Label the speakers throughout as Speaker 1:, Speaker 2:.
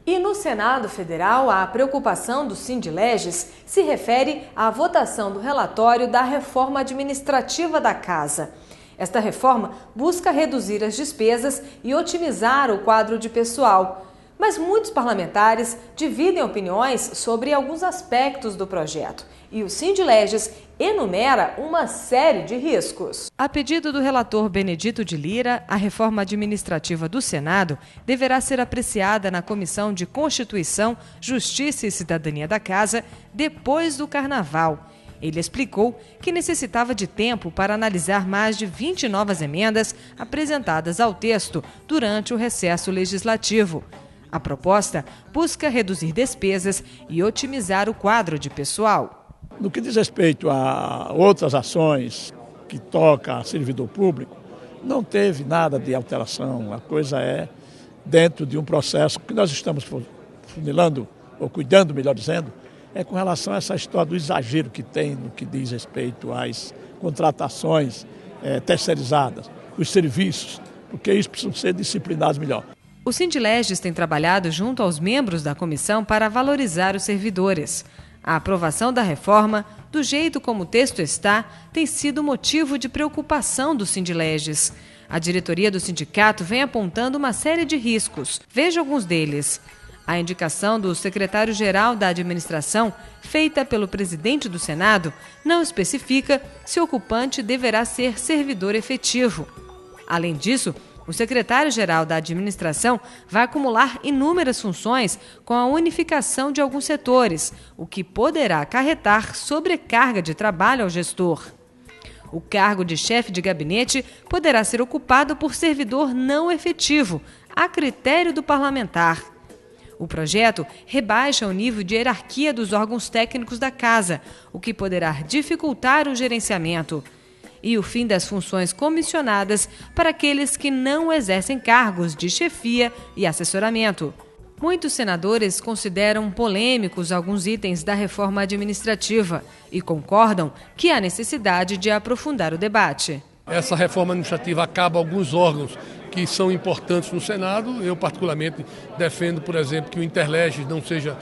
Speaker 1: E no Senado Federal, a preocupação do Sindileges se refere à votação do relatório da reforma administrativa da Casa. Esta reforma busca reduzir as despesas e otimizar o quadro de pessoal. Mas muitos parlamentares dividem opiniões sobre alguns aspectos do projeto. E o Sindileges enumera uma série de riscos. A pedido do relator Benedito de Lira, a reforma administrativa do Senado deverá ser apreciada na Comissão de Constituição, Justiça e Cidadania da Casa depois do Carnaval. Ele explicou que necessitava de tempo para analisar mais de 20 novas emendas apresentadas ao texto durante o recesso legislativo. A proposta busca reduzir despesas e otimizar o quadro de pessoal.
Speaker 2: No que diz respeito a outras ações que tocam a servidor público, não teve nada de alteração. A coisa é dentro de um processo que nós estamos funilando, ou cuidando, melhor dizendo, é com relação a essa história do exagero que tem no que diz respeito às contratações terceirizadas, os serviços, porque isso precisa ser disciplinado melhor.
Speaker 1: O Sindileges tem trabalhado junto aos membros da comissão para valorizar os servidores. A aprovação da reforma, do jeito como o texto está, tem sido motivo de preocupação do Sindileges. A diretoria do sindicato vem apontando uma série de riscos. Veja alguns deles. A indicação do secretário-geral da administração, feita pelo presidente do Senado, não especifica se o ocupante deverá ser servidor efetivo. Além disso, o secretário-geral da administração vai acumular inúmeras funções com a unificação de alguns setores, o que poderá acarretar sobrecarga de trabalho ao gestor. O cargo de chefe de gabinete poderá ser ocupado por servidor não efetivo, a critério do parlamentar. O projeto rebaixa o nível de hierarquia dos órgãos técnicos da Casa, o que poderá dificultar o gerenciamento. E o fim das funções comissionadas para aqueles que não exercem cargos de chefia e assessoramento. Muitos senadores consideram polêmicos alguns itens da reforma administrativa e concordam que há necessidade de aprofundar o debate.
Speaker 3: Essa reforma administrativa acaba alguns órgãos que são importantes no Senado. Eu, particularmente, defendo, por exemplo, que o Interleges não seja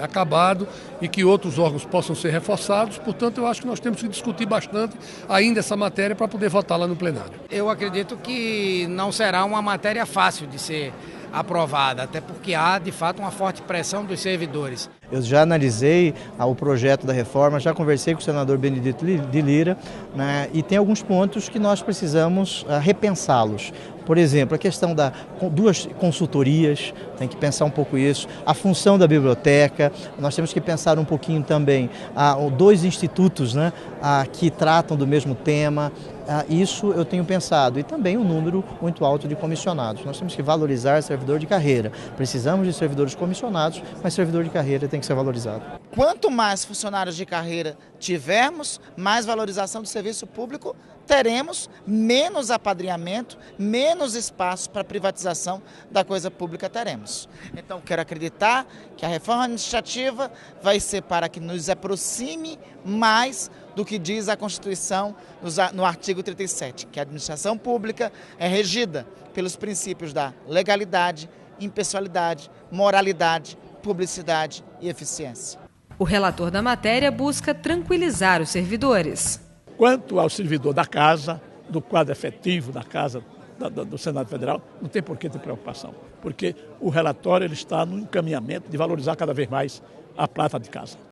Speaker 3: acabado e que outros órgãos possam ser reforçados. Portanto, eu acho que nós temos que discutir bastante ainda essa matéria para poder votar lá no plenário.
Speaker 4: Eu acredito que não será uma matéria fácil de ser aprovada, até porque há, de fato, uma forte pressão dos servidores.
Speaker 5: Eu já analisei o projeto da reforma, já conversei com o senador Benedito de Lira, né, e tem alguns pontos que nós precisamos repensá-los. Por exemplo, a questão das duas consultorias, tem que pensar um pouco isso, a função da biblioteca, nós temos que pensar um pouquinho também dois institutos, né, que tratam do mesmo tema. Isso eu tenho pensado, e também um número muito alto de comissionados. Nós temos que valorizar servidor de carreira. Precisamos de servidores comissionados, mas servidor de carreira tem que ser valorizado.
Speaker 6: Quanto mais funcionários de carreira tivermos, mais valorização do serviço público teremos, menos apadrinhamento, menos espaço para privatização da coisa pública teremos. Então, quero acreditar que a reforma administrativa vai ser para que nos aproxime mais do que diz a Constituição no artigo 37, que a administração pública é regida pelos princípios da legalidade, impessoalidade, moralidade, publicidade e eficiência.
Speaker 1: O relator da matéria busca tranquilizar os servidores.
Speaker 2: Quanto ao servidor da Casa, do quadro efetivo da Casa do Senado Federal, não tem por que ter preocupação, porque o relatório ele está no encaminhamento de valorizar cada vez mais a prata de casa.